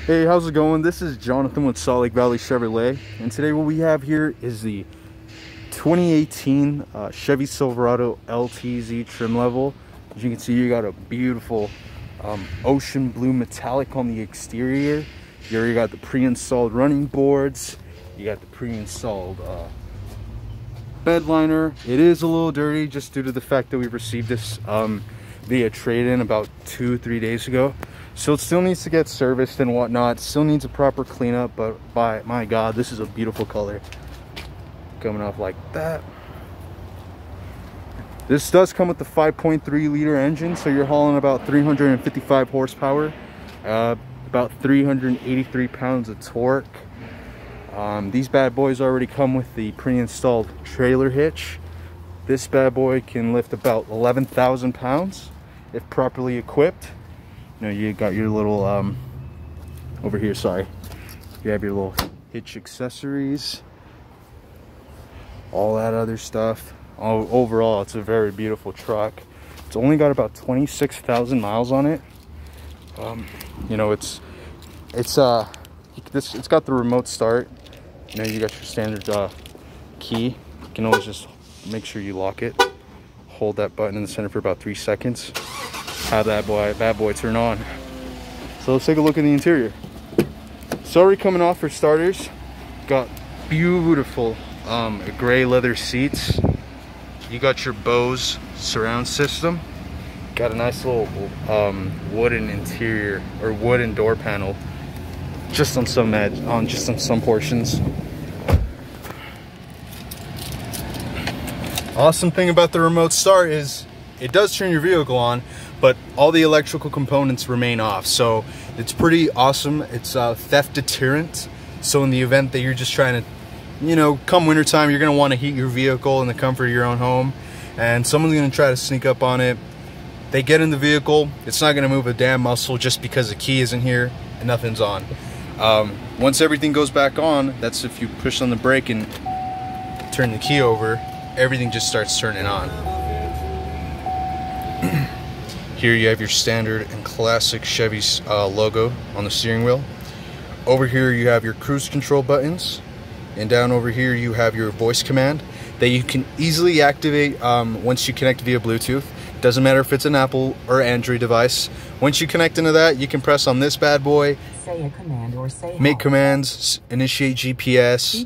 Hey, how's it going? This is Jonathan with Salt Lake Valley Chevrolet, and today what we have here is the 2018 Chevy Silverado LTZ trim level. As you can see, you got a beautiful ocean blue metallic on the exterior. You already got the pre-installed running boards. You got the pre-installed bed liner. It is a little dirty just due to the fact that we received this via trade-in about 2-3 days ago. So it still needs to get serviced and whatnot. Still needs a proper cleanup, but my God, this is a beautiful color. Coming off like that. This does come with the 5.3 liter engine, so you're hauling about 355 horsepower, about 383 pounds of torque. These bad boys already come with the pre-installed trailer hitch. This bad boy can lift about 11,000 pounds if properly equipped. You know, you got your little over here, sorry, you have your little hitch accessories, all that other stuff. Overall, it's a very beautiful truck. It's only got about 26,000 miles on it. You know, it's got the remote start. You know, you got your standard key. You can always just make sure you lock it, hold that button in the center for about 3 seconds, have that bad boy turn on. So let's take a look at the interior. It's already coming off for starters. Got beautiful gray leather seats. You got your Bose surround system. Got a nice little wooden interior or wooden door panel just on some portions. Awesome thing about the remote start is it does turn your vehicle on, but all the electrical components remain off. So it's pretty awesome. It's theft deterrent. So in the event that you're just trying to, you know, come wintertime, you're going to want to heat your vehicle in the comfort of your own home, and someone's going to try to sneak up on it. They get in the vehicle, it's not going to move a damn muscle just because the key isn't here and nothing's on. Once everything goes back on, that's if you push on the brake and turn the key over, everything just starts turning on. Here you have your standard and classic Chevy logo on the steering wheel. Over here you have your cruise control buttons, and down over here you have your voice command that you can easily activate once you connect via Bluetooth. Doesn't matter if it's an Apple or Android device. Once you connect into that, you can press on this bad boy, say a command or say make commands, initiate GPS,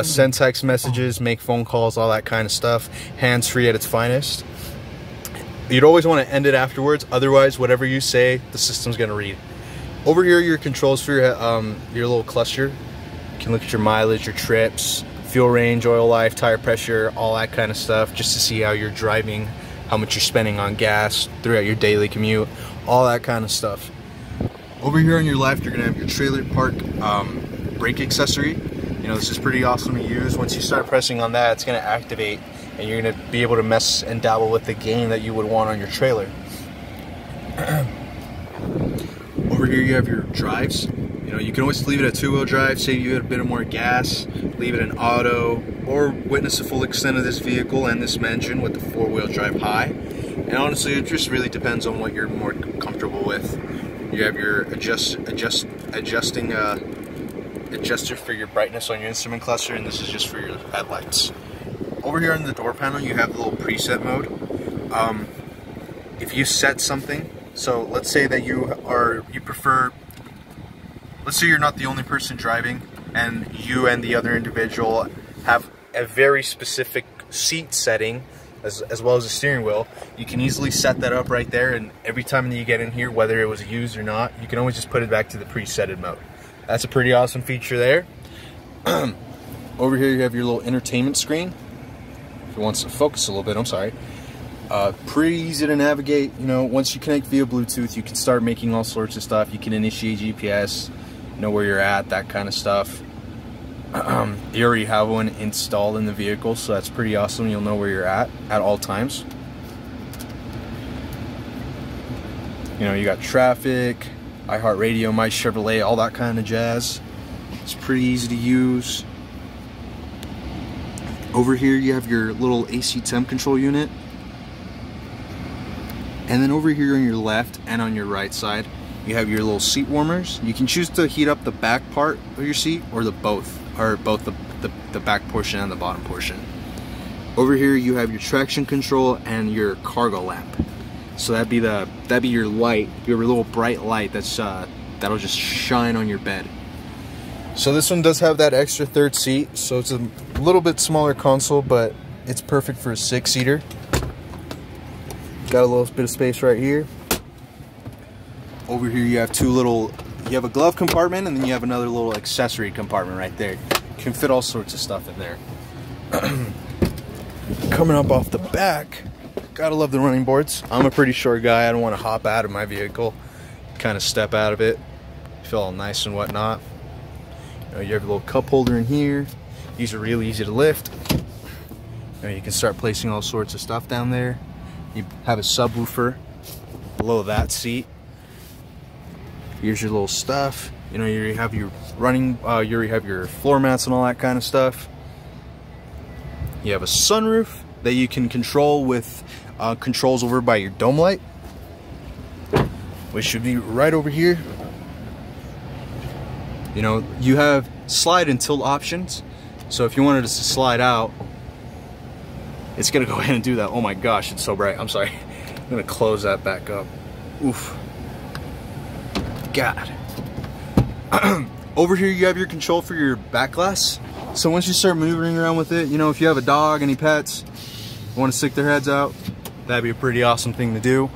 send text messages, make phone calls, all that kind of stuff. Hands-free at its finest. You'd always want to end it afterwards, otherwise whatever you say, the system's going to read. Over here are your controls for your little cluster. You can look at your mileage, your trips, fuel range, oil life, tire pressure, all that kind of stuff, just to see how you're driving, how much you're spending on gas throughout your daily commute, all that kind of stuff. Over here on your left, you're gonna have your trailer park brake accessory. You know, this is pretty awesome to use. Once you start pressing on that, it's gonna activate, and you're gonna be able to mess and dabble with the gain that you would want on your trailer. Over here you have your drives. You know, you can always leave it at 2-wheel drive, save you a bit more gas, leave it in auto, or witness the full extent of this vehicle and this engine with the 4-wheel drive high. And honestly, it just really depends on what you're more comfortable with. You have your adjuster for your brightness on your instrument cluster, and this is just for your headlights. Over here on the door panel, you have the little preset mode. If you set something, so let's say that let's say you're not the only person driving, and you and the other individual have a very specific seat setting, as well as a steering wheel. You can easily set that up right there, and every time that you get in here, whether it was used or not, you can always just put it back to the presetted mode. That's a pretty awesome feature there. Over here you have your little entertainment screen. If it wants to focus a little bit, I'm sorry. Pretty easy to navigate. You know, once you connect via Bluetooth, you can start making all sorts of stuff. You can initiate GPS, know where you're at, that kind of stuff. You already have one installed in the vehicle, so that's pretty awesome. You'll know where you're at all times. You know, you got traffic, iHeartRadio, My Chevrolet, all that kind of jazz. It's pretty easy to use. Over here you have your little AC temp control unit. And then over here on your left and on your right side, You have your little seat warmers. You can choose to heat up the back part of your seat or the both the back portion and the bottom portion. Over here you have your traction control and your cargo lamp. So that'd be your light, your little bright light that'll just shine on your bed. So this one does have that extra third seat, so it's a little bit smaller console, but it's perfect for a 6-seater. Got a little bit of space right here. Over here you have you have a glove compartment, and then you have another little accessory compartment right there. You can fit all sorts of stuff in there. Coming up off the back, gotta love the running boards. I'm a pretty short guy. I don't want to hop out of my vehicle, kind of step out of it, feel all nice and whatnot. You have a little cup holder in here. These are really easy to lift. You can start placing all sorts of stuff down there. You have a subwoofer below that seat. Here's your little stuff. You have your running, you have your floor mats and all that kind of stuff. You have a sunroof that you can control with controls over by your dome light, which should be right over here. You have slide and tilt options. So if you wanted to slide out, it's gonna go ahead and do that. Oh my gosh, it's so bright. I'm sorry. I'm gonna close that back up. Oof. God. Over here you have your control for your back glass. So once you start maneuvering around with it, if you have a dog, any pets, want to stick their heads out, that'd be a pretty awesome thing to do.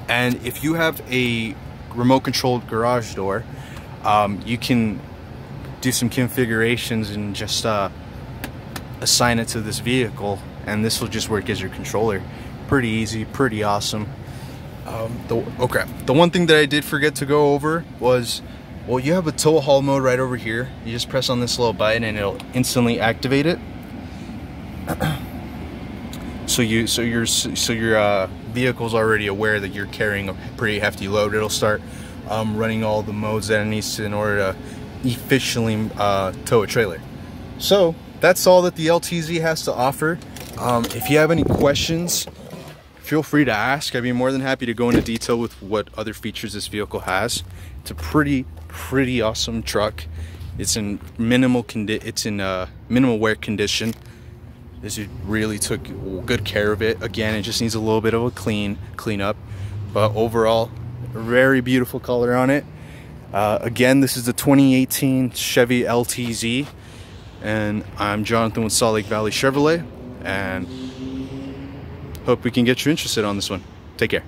And if you have a remote controlled garage door, you can do some configurations and just assign it to this vehicle, and this will just work as your controller. Pretty easy, pretty awesome. The one thing that I did forget to go over was, well, you have a tow haul mode right over here. You just press on this little button and it'll instantly activate it. So your vehicle's already aware that you're carrying a pretty hefty load. It'll start running all the modes that it needs to in order to efficiently tow a trailer. So that's all that the LTZ has to offer. If you have any questions, feel free to ask. I'd be more than happy to go into detail with what other features this vehicle has. It's a pretty awesome truck. It's in minimal wear condition. This really took good care of it. Again, it just needs a little bit of a clean up, but overall, very beautiful color on it. Again, this is the 2018 Chevy LTZ, and I'm Jonathan with Salt Lake Valley Chevrolet, and hope we can get you interested on this one. Take care.